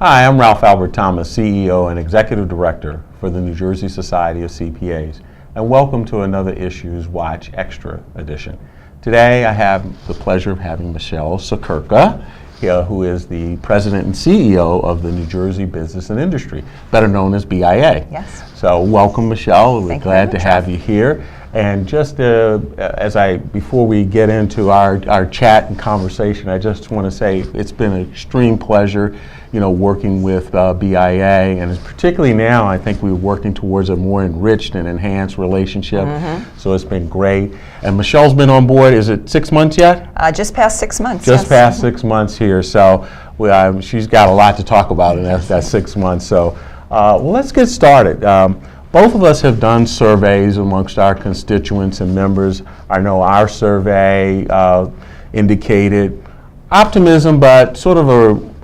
Hi, I'm Ralph Albert Thomas, CEO and Executive Director for the New Jersey Society of CPAs, and welcome to another Issues Watch Extra edition. Today I have the pleasure of having Michele Siekerka, who is the President and CEO of the New Jersey Business and Industry, better known as BIA. Yes. So welcome, Michele. We're glad to have you here. And just before we get into our chat and conversation, I just want to say it's been an extreme pleasure, working with BIA, and particularly now I think we're working towards a more enriched and enhanced relationship. So it's been great. And Michelle's been on board. Is it 6 months yet? Just past 6 months. Just past 6 months here. So she's got a lot to talk about in that 6 months. So let's get started. Both of us have done surveys amongst our constituents and members. I know our survey indicated optimism, but sort of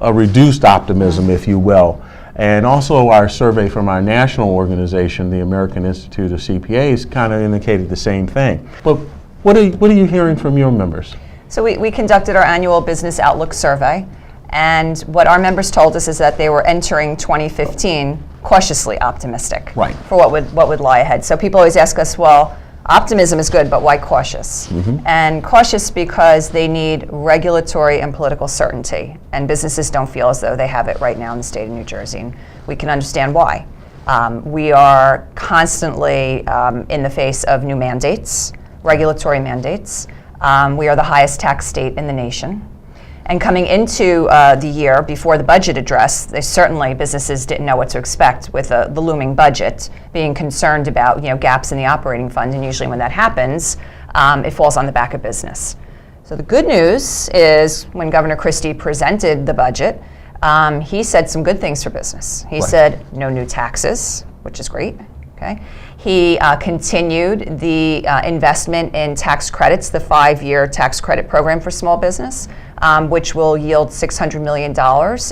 a reduced optimism, if you will. And also our survey from our national organization, the American Institute of CPAs, kind of indicated the same thing. But what are you hearing from your members? So we conducted our annual Business Outlook survey, and what our members told us is that they were entering 2015 cautiously optimistic for what would lie ahead. So people always ask us, well, optimism is good, but why cautious? And cautious because they need regulatory and political certainty, and businesses don't feel as though they have it right now in the state of New Jersey, and we can understand why. We are constantly in the face of new mandates, regulatory mandates. We are the highest tax state in the nation. And coming into the year before the budget address, businesses didn't know what to expect with the looming budget, being concerned about gaps in the operating fund, and usually when that happens, it falls on the back of business. So the good news is when Governor Christie presented the budget, he said some good things for business. He said no new taxes, which is great. Okay. He continued the investment in tax credits, the 5-year tax credit program for small business, which will yield $600 million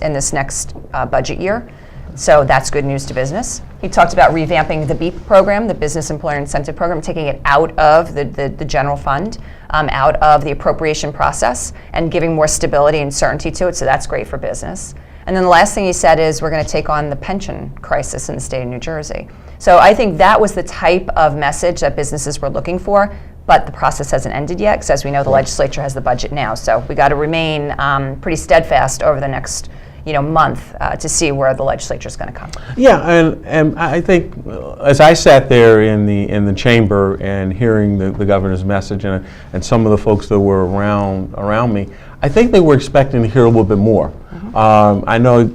in this next budget year. So that's good news to business. He talked about revamping the BEAP program, the Business Employer Incentive Program, taking it out of the general fund, out of the appropriation process, and giving more stability and certainty to it. So that's great for business. And then the last thing he said is we're going to take on the pension crisis in the state of New Jersey. So I think that was the type of message that businesses were looking for, but the process hasn't ended yet, because as we know, the legislature has the budget now. So we got to remain pretty steadfast over the next month to see where the legislature is going to come. Yeah, and I think as I sat there in the chamber and hearing the governor's message and some of the folks that were around me, I think they were expecting to hear a little bit more. I know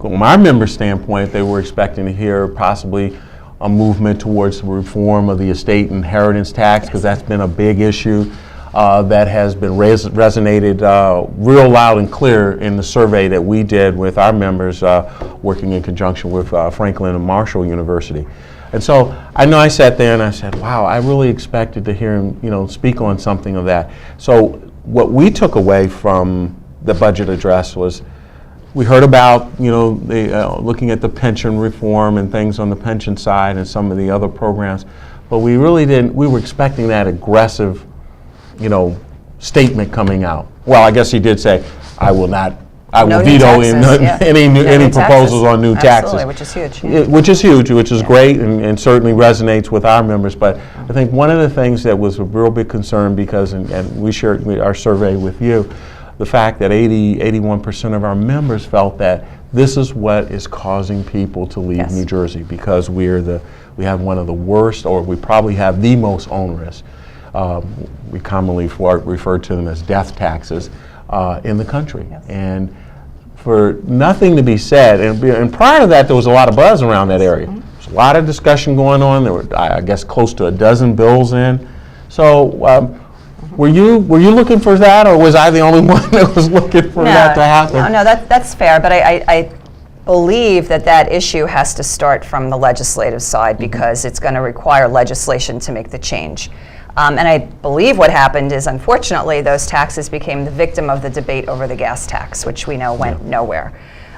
from our member standpoint, they were expecting to hear possibly a movement towards the reform of the estate inheritance tax, because that's been a big issue that has been resonated real loud and clear in the survey that we did with our members working in conjunction with Franklin and Marshall University. And so I know I sat there and I said, wow, I really expected to hear him speak on something of that. So what we took away from the budget address was we heard about looking at the pension reform and things on the pension side and some of the other programs, but we really didn't. We were expecting that aggressive, statement coming out. Well, I guess he did say, I will veto any proposals on new taxes. Absolutely, which is huge. Which is huge, which is great, and certainly resonates with our members. But I think one of the things that was a real big concern, because, and we shared our survey with you, the fact that 81% of our members felt that this is what is causing people to leave New Jersey, because we have one of the worst, or we probably have the most onerous, we commonly refer to them as death taxes, in the country. And for nothing to be said, and prior to that there was a lot of buzz around that area. There's a lot of discussion going on. There were, I guess, close to a dozen bills in. So were you looking for that, or was I the only one that was looking for that to happen? No, that's fair, but I believe that issue has to start from the legislative side, because it's going to require legislation to make the change. And I believe what happened is, unfortunately, those taxes became the victim of the debate over the gas tax, which we know went nowhere.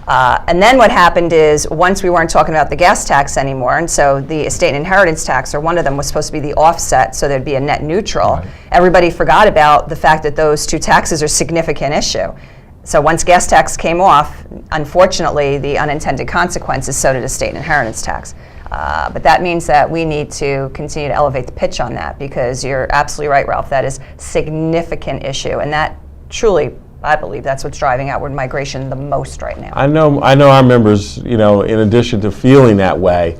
And then what happened is, once we weren't talking about the gas tax anymore, and so the estate and inheritance tax, or one of them, was supposed to be the offset, so there'd be a net neutral. Everybody forgot about the fact that those two taxes are a significant issue. So once gas tax came off, unfortunately, the unintended consequences, so did a state inheritance tax. But that means that we need to continue to elevate the pitch on that, because you're absolutely right, Ralph. That is a significant issue, and that truly, I believe, that's what's driving outward migration the most right now. I know our members, in addition to feeling that way,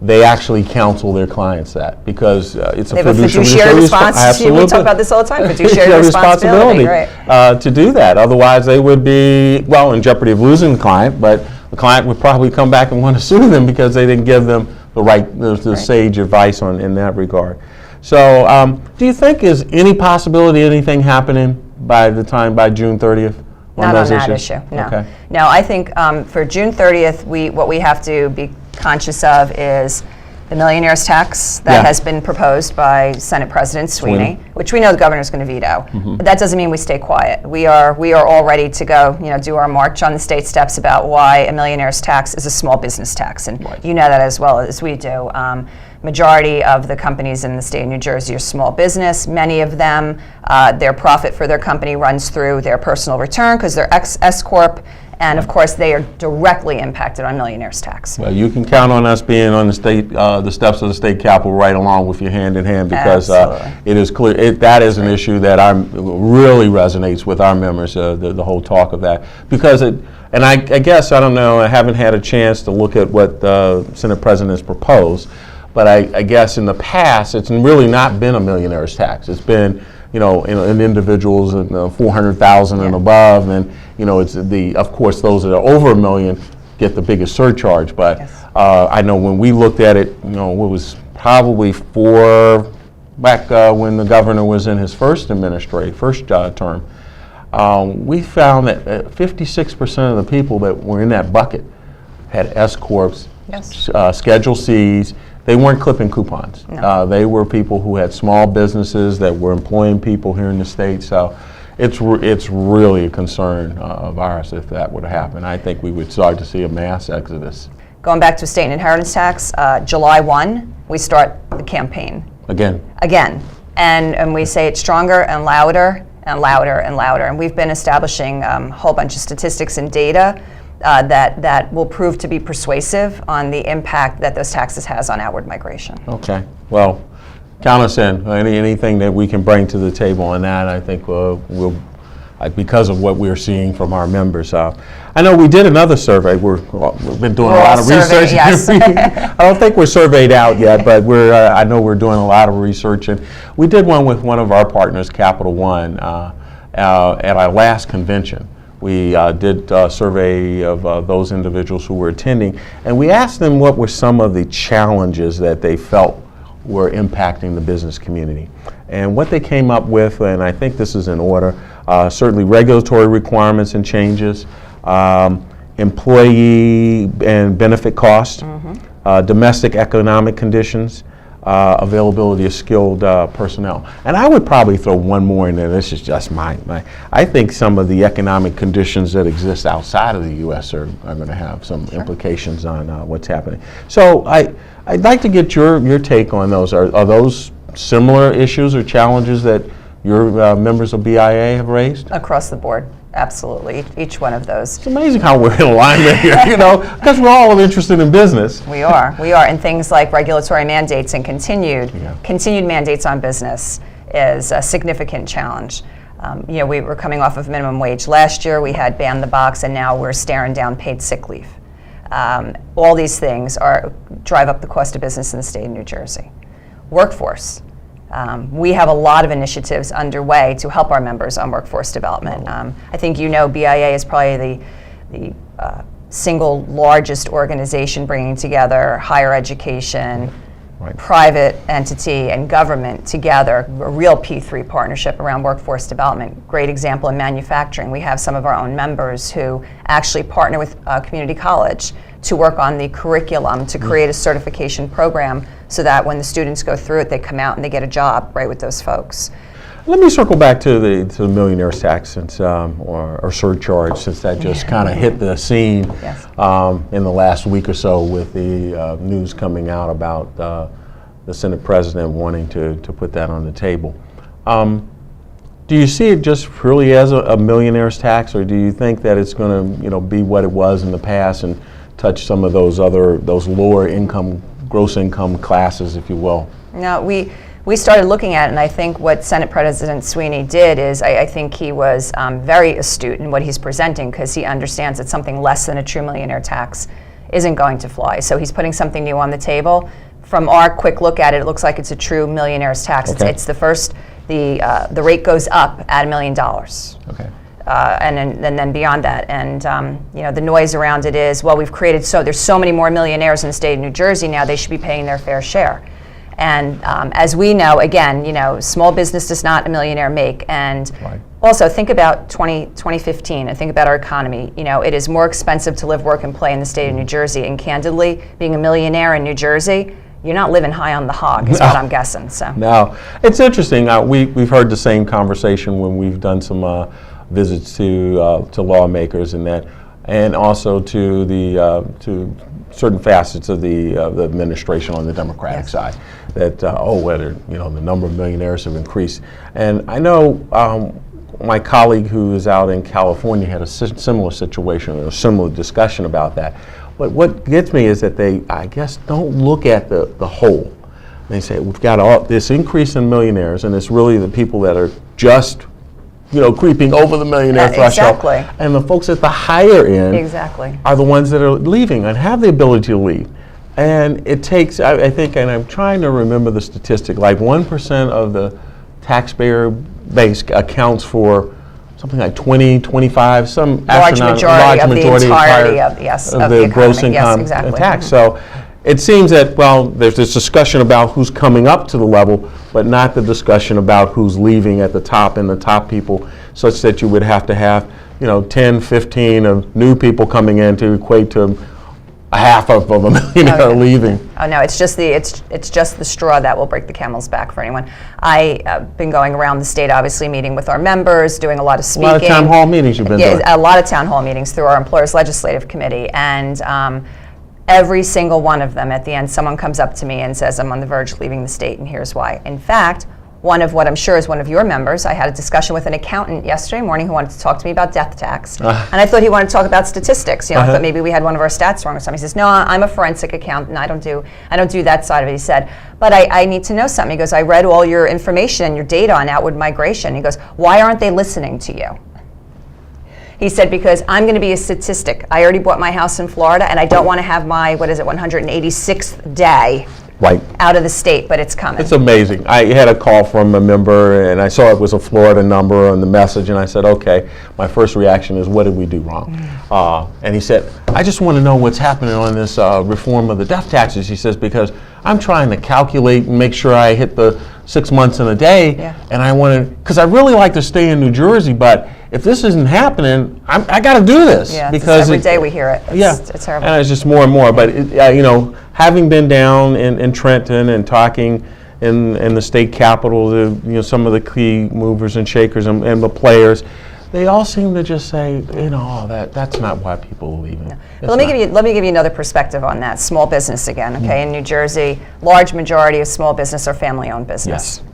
they actually counsel their clients that, because it's a fiduciary responsibility. Absolutely. We talk about this all the time. Fiduciary responsibility, right. To do that. Otherwise, they would be, in jeopardy of losing the client, but the client would probably come back and want to sue them because they didn't give them the sage advice in that regard. So, do you think is any possibility anything happening by June 30th? Not on that issue, no. Okay. No, I think for June 30th, what we have to be conscious of is the millionaire's tax that has been proposed by Senate President Sweeney, which we know the governor's going to veto. But that doesn't mean we stay quiet. We are all ready to go, do our march on the state steps about why a millionaire's tax is a small business tax, and you know that as well as we do. Majority of the companies in the state of New Jersey are small business. Many of them, their profit for their company runs through their personal return because they're S-Corp, and of course they are directly impacted on millionaire's tax. Well, you can count on us being on the steps of the state capitol right along with you, hand in hand, because it is clear that is an issue that really resonates with our members. The whole talk of that, because and I guess I don't know. I haven't had a chance to look at what the Senate President has proposed. But I guess in the past, it's really not been a millionaire's tax. It's been, in individuals in 400,000 and above, and it's of course those that are over $1 million get the biggest surcharge. But I know when we looked at it, it was probably back when the governor was in his first term. We found that 56% of the people that were in that bucket had S-corps, Schedule Cs. They weren't clipping coupons. No. They were people who had small businesses that were employing people here in the state. So it's really a concern of ours if that would happen. I think we would start to see a mass exodus. Going back to state inheritance tax, July 1, we start the campaign. Again. And we say it stronger and louder and louder and louder. And we've been establishing a whole bunch of statistics and data that will prove to be persuasive on the impact that those taxes has on outward migration. Okay. Well, count us in. Anything that we can bring to the table on that, I think we'll because of what we're seeing from our members. I know we did another survey. We've been doing a lot of research. Yes. I don't think we're surveyed out yet, but I know we're doing a lot of research. And we did one with one of our partners, Capital One, at our last convention. We did a survey of those individuals who were attending, and we asked them what were some of the challenges that they felt were impacting the business community. And what they came up with, and I think this is in order, certainly regulatory requirements and changes, employee and benefit costs, domestic economic conditions, availability of skilled personnel. And I would probably throw one more in there. This is just I think some of the economic conditions that exist outside of the U.S. are going to have some implications on what's happening. So I'd like to get your take on those. Are those similar issues or challenges that your members of BIA have raised? Across the board. Absolutely, each one of those. It's amazing how we're in alignment here, because we're all interested in business. We are, and things like regulatory mandates and continued mandates on business is a significant challenge. We were coming off of minimum wage last year. We had ban the box, and now we're staring down paid sick leave. All these things drive up the cost of business in the state of New Jersey. Workforce. We have a lot of initiatives underway to help our members on workforce development. I think BIA is probably the single largest organization bringing together higher education, private entity, and government together, a real P3 partnership around workforce development. Great example in manufacturing. We have some of our own members who actually partner with community college to work on the curriculum to create a certification program so that when the students go through it, they come out and they get a job right with those folks. Let me circle back to the millionaire's tax since, or surcharge, since that just kind of hit the scene in the last week or so with the news coming out about the Senate President wanting to put that on the table. Do Do you see it just purely as a millionaire's tax, or do you think that it's going to, be what it was in the past and touch some of those lower income, gross income classes, if you will? No, we started looking at it, and I think what Senate President Sweeney did is, I think he was very astute in what he's presenting, because he understands that something less than a true millionaire tax isn't going to fly. So he's putting something new on the table. From our quick look at it, it looks like it's a true millionaire's tax. Okay. It's the first, the rate goes up at $1 million. Okay. And then beyond that, and the noise around it is, well, we've created there's so many more millionaires in the state of New Jersey now, they should be paying their fair share. And as we know, again, small business does not a millionaire make. And also think about 2015 and think about our economy. It is more expensive to live, work, and play in the state of New Jersey. And candidly, being a millionaire in New Jersey, you're not living high on the hog, is what I'm guessing. So. No, it's interesting. We've heard the same conversation when we've done some visits to lawmakers and that, and also to to certain facets of the administration on the Democratic side. That whether the number of millionaires have increased, and I know my colleague who is out in California had a similar situation, or a similar discussion about that. But what gets me is that they, I guess, don't look at the whole. They say we've got all this increase in millionaires, and it's really the people that are just creeping over the millionaire threshold. Exactly. And the folks at the higher end are the ones that are leaving and have the ability to leave. And it takes, I think, and I'm trying to remember the statistic, like 1% of the taxpayer base accounts for something like 20, 25, some large majority of the entirety of the gross income tax. So it seems that, well, there's this discussion about who's coming up to the level, but not the discussion about who's leaving at the top, and the top people, such that you would have to have 10, 15 of new people coming in to equate to a half of a millionaire leaving. Oh no, it's just the straw that will break the camel's back for anyone. I've been going around the state, obviously meeting with our members, doing a lot of speaking. A lot of town hall meetings you've been doing. A lot of town hall meetings through our Employers Legislative Committee, and every single one of them, at the end, someone comes up to me and says, I'm on the verge of leaving the state, and here's why. In fact, one of what I'm sure is one of your members, I had a discussion with an accountant yesterday morning who wanted to talk to me about death tax. And I thought he wanted to talk about statistics. I thought maybe we had one of our stats wrong or something. He says, no, I'm a forensic accountant. I don't do that side of it. He said, but I need to know something. He goes, I read all your information and your data on outward migration. He goes, why aren't they listening to you? He said, because I'm going to be a statistic. I already bought my house in Florida, and I don't want to have my, 186th day out of the state, but it's coming. It's amazing. I had a call from a member, and I saw it was a Florida number on the message, and I said, okay, my first reaction is, what did we do wrong? And he said, I just want to know what's happening on this reform of the death taxes. He says, because I'm trying to calculate and make sure I hit the 6 months in a day, and I want to, because I really like to stay in New Jersey, but if this isn't happening, I got to do this. Yeah, because every day we hear it. It's terrible. And it's just more and more. But having been down in Trenton and talking in the state capitol to some of the key movers and shakers and the players, they all seem to just say, that's not why people are leaving. Let me give you another perspective on that. Small business again. Okay, in New Jersey, large majority of small business are family-owned business. Yes.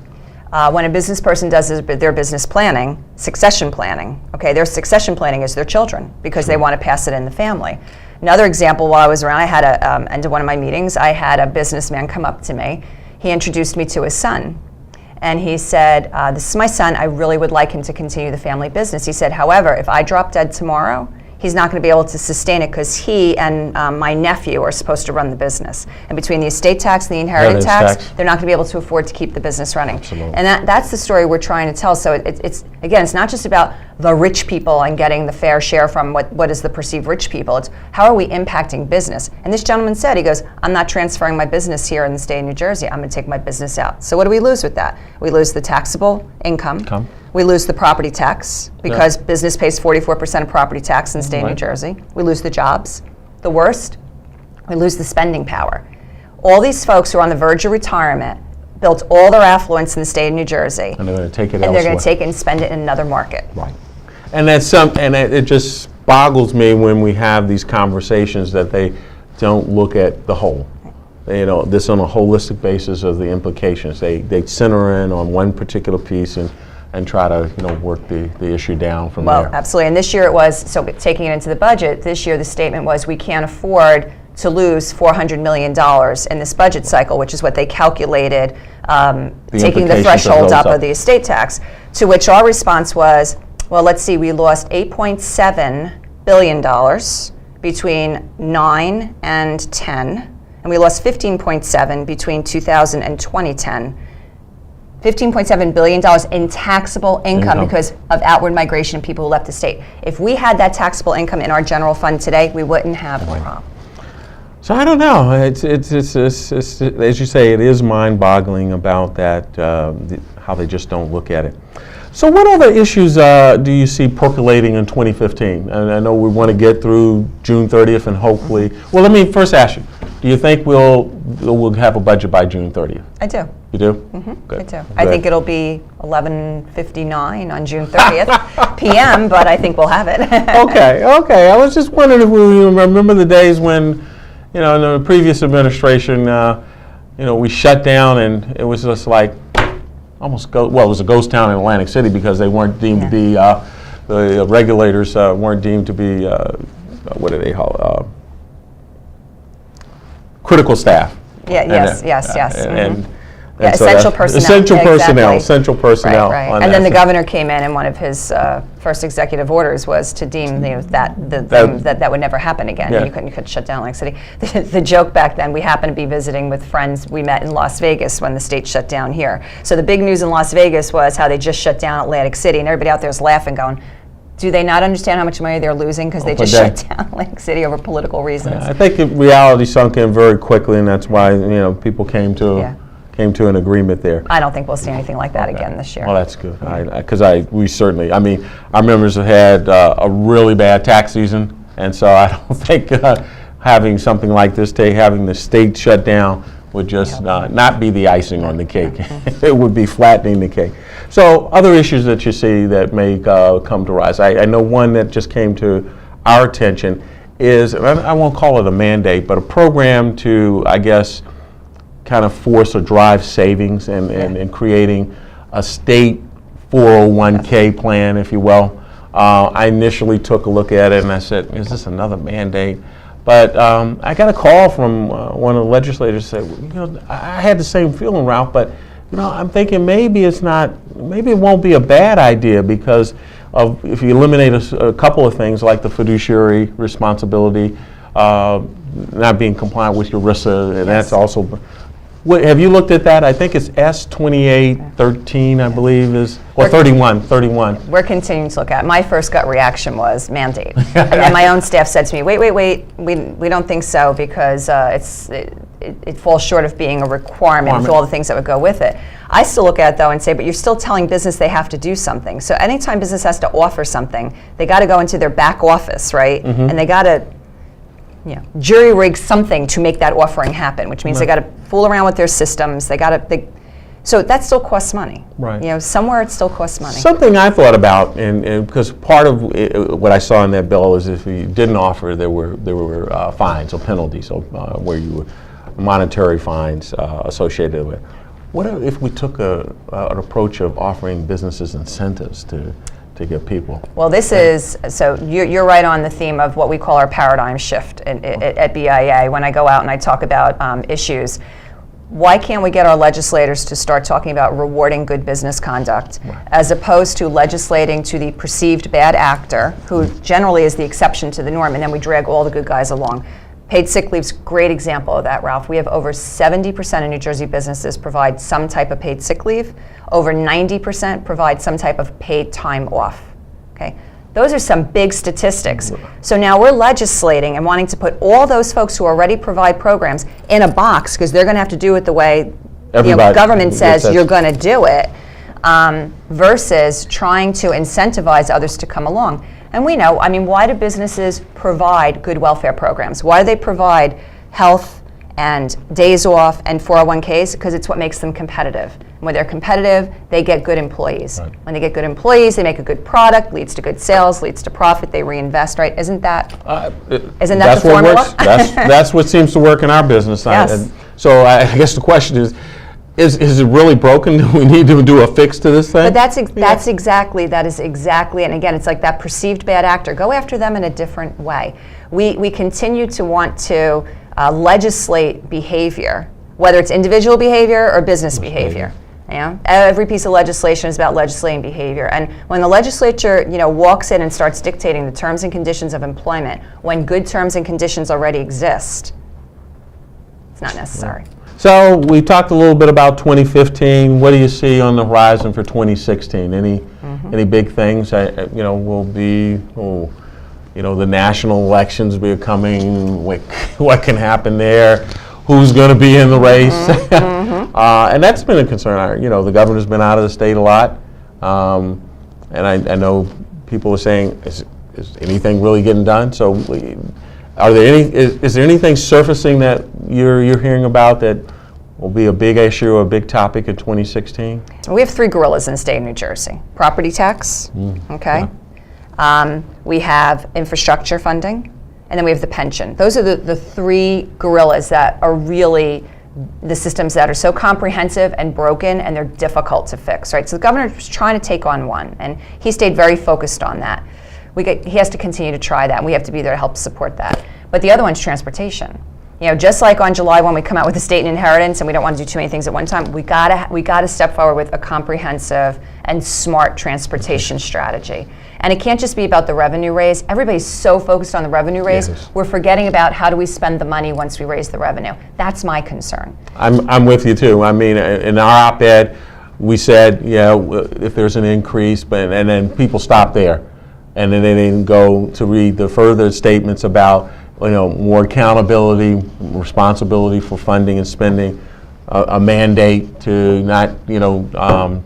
When a business person does their business planning, succession planning, okay, their succession planning is their children, because they want to pass it in the family. Another example, while I was around, I had end of one of my meetings, I had a businessman come up to me. He introduced me to his son. And he said, this is my son, I really would like him to continue the family business. He said, however, if I drop dead tomorrow, he's not going to be able to sustain it, because he and my nephew are supposed to run the business. And between the estate tax and the inheritance tax, they're not going to be able to afford to keep the business running. Absolutely. And that's the story we're trying to tell. So it's not just about the rich people and getting the fair share from what is the perceived rich people. It's how are we impacting business? And this gentleman said, he goes, I'm not transferring my business here in the state of New Jersey. I'm going to take my business out. So what do we lose with that? We lose the taxable income. We lose the property tax, because business pays 44% of property tax in the state of New Jersey. We lose the jobs. The worst, we lose the spending power. All these folks who are on the verge of retirement built all their affluence in the state of New Jersey. And they're going to take it elsewhere. And they're going to take it and spend it in another market. Right. And it just boggles me when we have these conversations that they don't look at the whole. This on a holistic basis of the implications. They center in on one particular piece, and and try to work the issue down from Well, there. absolutely. And this year it was, so taking it into the budget, this year the statement was we can't afford to lose $400 million in this budget cycle, which is what they calculated, taking the threshold up of the estate tax. To which our response was, well, let's see, we lost $8.7 billion between 9 and 10, and we lost 15.7 between 2000 and 2010. $15.7 billion in taxable income because of outward migration of people who left the state. If we had that taxable income in our general fund today, we wouldn't have a problem. So I don't know. It's as you say, it is mind-boggling about that, how they just don't look at it. So what other issues do you see percolating in 2015? And I know we want to get through June 30th and hopefully, well, let me first ask you, do you think we'll have a budget by June 30th? I do. You do? Mm-hmm. I do. I think it'll be 11:59 on June 30th p.m., but I think we'll have it. Okay. I was just wondering if we remember the days when, in the previous administration, we shut down and it was just like it was a ghost town in Atlantic City because they weren't deemed to be, the regulators weren't deemed to be, what do they call it? Critical staff. Yes. And so essential personnel. Essential personnel. Right. And then the governor came in, and one of his first executive orders was to deem that would never happen again. Yeah. You couldn't shut down Atlantic City. The joke back then, we happened to be visiting with friends we met in Las Vegas when the state shut down here. So the big news in Las Vegas was how they just shut down Atlantic City, and everybody out there is laughing, going, do they not understand how much money they're losing because they just shut down Atlantic City over political reasons? I think reality sunk in very quickly, and that's why people came to an agreement there. I don't think we'll see anything like that again this year. Well, that's good, because we certainly, our members have had a really bad tax season, and so I don't think having something like this, having the state shut down would just not be the icing on the cake. It would be flattening the cake. So other issues that you see that may come to rise. I know one that just came to our attention is, and I won't call it a mandate, but a program to, I guess, kind of force or drive savings and creating a state 401k plan, if you will. I initially took a look at it and I said, is this another mandate? But I got a call from one of the legislators who said, I had the same feeling, Ralph, but I'm thinking maybe it won't be a bad idea because if you eliminate a couple of things like the fiduciary responsibility, not being compliant with your RISA, and that's also. Have you looked at that? I think it's S2813, I believe is, or 31. We're continuing to look at it. My first gut reaction was mandate. And then my own staff said to me, wait, we don't think so because it falls short of being a requirement with all the things that would go with it. I still look at it though and say, but you're still telling business they have to do something. So anytime business has to offer something, they got to go into their back office, right? Mm-hmm. And they got to jury rig something to make that offering happen, which means they got to fool around with their systems. So that still costs money. Right. Somewhere it still costs money. Something I thought about, and because part of what I saw in that bill is if you didn't offer, there were fines or penalties, where you were monetary fines associated with. What if we took an approach of offering businesses incentives to get people? Well, this is, so you're right on the theme of what we call our paradigm shift at BIA. When I go out and I talk about issues, why can't we get our legislators to start talking about rewarding good business conduct as opposed to legislating to the perceived bad actor, who generally is the exception to the norm, and then we drag all the good guys along. Paid sick leave's a great example of that, Ralph. We have over 70% of New Jersey businesses provide some type of paid sick leave. Over 90% provide some type of paid time off. Okay, those are some big statistics. So now we're legislating and wanting to put all those folks who already provide programs in a box because they're going to have to do it the way government says you're going to do it, versus trying to incentivize others to come along. And we know, why do businesses provide good welfare programs? Why do they provide health and days off and 401ks? Because it's what makes them competitive. And when they're competitive, they get good employees. Right. When they get good employees, they make a good product, leads to good sales, leads to profit, they reinvest, right? Isn't that the formula? That's what seems to work in our business. Yes. So I guess the question is, Is it really broken? Do we need to do a fix to this thing? But that is exactly, and again, it's like that perceived bad actor. Go after them in a different way. We continue to want to legislate behavior, whether it's individual behavior or business behavior. Yeah? Every piece of legislation is about legislating behavior. And when the legislature, walks in and starts dictating the terms and conditions of employment, when good terms and conditions already exist, it's not necessary. Yeah. So we talked a little bit about 2015. What do you see on the horizon for 2016? Any big things? Will be, the national elections will be coming. What can happen there? Who's going to be in the race? And that's been a concern. The governor's been out of the state a lot, and I know people are saying, is anything really getting done? So, is there anything surfacing that you're hearing about that will be a big issue or a big topic in 2016? We have 3 gorillas in the state of New Jersey. Property tax, okay? Yeah. We have infrastructure funding, and then we have the pension. Those are the 3 gorillas that are really the systems that are so comprehensive and broken, and they're difficult to fix, right? So the governor was trying to take on one, and he stayed very focused on that. He has to continue to try that, and we have to be there to help support that. But the other one's transportation. Just like on July 1, we come out with the state and inheritance, and we don't want to do too many things at one time. We gotta step forward with a comprehensive and smart transportation strategy. And it can't just be about the revenue raise. Everybody's so focused on the revenue raise, yes. We're forgetting about how do we spend the money once we raise the revenue. That's my concern. I'm with you too. I mean, in our op-ed, we said, if there's an increase, and then people stop there, and then they didn't go to read the further statements about more accountability, responsibility for funding and spending, a mandate to not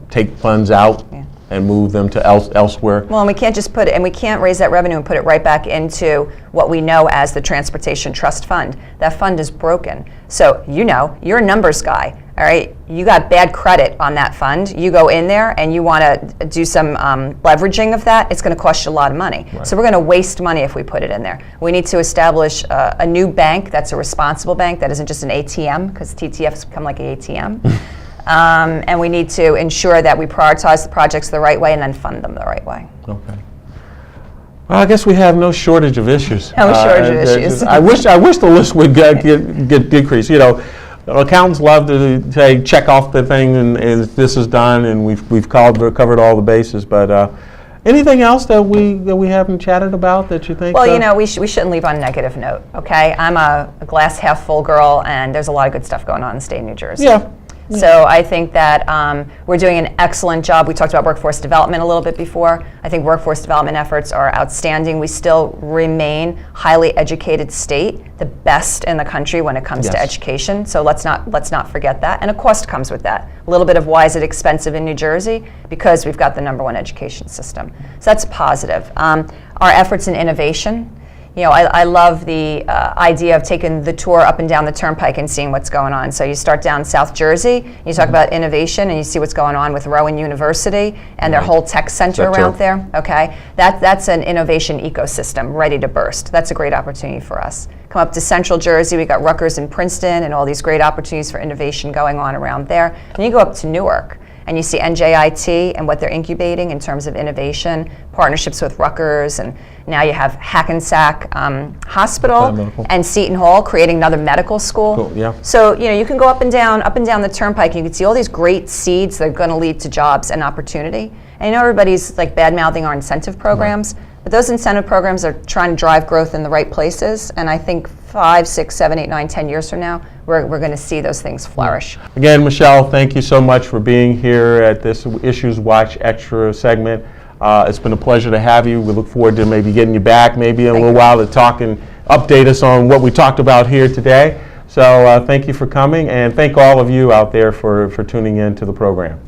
take funds out. Yeah. And move them to elsewhere. Well, and we can't just we can't raise that revenue and put it right back into what we know as the Transportation Trust Fund. That fund is broken. So you're a numbers guy, all right? You got bad credit on that fund. You go in there and you want to do some leveraging of that. It's going to cost you a lot of money. Right. So we're going to waste money if we put it in there. We need to establish a new bank that's a responsible bank that isn't just an ATM, because TTF's become like an ATM. And we need to ensure that we prioritize the projects the right way and then fund them the right way. Okay. Well, I guess we have no shortage of issues. No shortage of issues. I wish the list would get decreased. Accountants love to say check off the thing and this is done and we've covered all the bases. But anything else that we haven't chatted about that you think? Well, we shouldn't leave on a negative note. Okay, I'm a glass half full girl, and there's a lot of good stuff going on in the state of New Jersey. Yeah. So I think that we're doing an excellent job. We talked about workforce development a little bit before. I think workforce development efforts are outstanding. We still remain highly educated state, the best in the country when it comes to education. So let's not forget that. And a cost comes with that. A little bit of why is it expensive in New Jersey? Because we've got the #1 education system. So that's positive. Our efforts in innovation. I love the idea of taking the tour up and down the turnpike and seeing what's going on. So you start down South Jersey, you talk about innovation, and you see what's going on with Rowan University and their whole tech center around there. Okay, that's an innovation ecosystem ready to burst. That's a great opportunity for us. Come up to Central Jersey, we got Rutgers and Princeton, and all these great opportunities for innovation going on around there. And you go up to Newark, and you see NJIT and what they're incubating in terms of innovation, partnerships with Rutgers, and now you have Hackensack Hospital and Seton Hall creating another medical school. Cool, yeah. So you can go up and down the turnpike, and you can see all these great seeds that are going to lead to jobs and opportunity. And everybody's like bad-mouthing our incentive programs, but those incentive programs are trying to drive growth in the right places, and I think 5, 6, 7, 8, 9, 10 years from now, we're going to see those things flourish. Again, Michele, thank you so much for being here at this Issues Watch Extra segment. It's been a pleasure to have you. We look forward to maybe getting you back maybe in a little while to talk and update us on what we talked about here today. So thank you for coming, and thank all of you out there for tuning in to the program.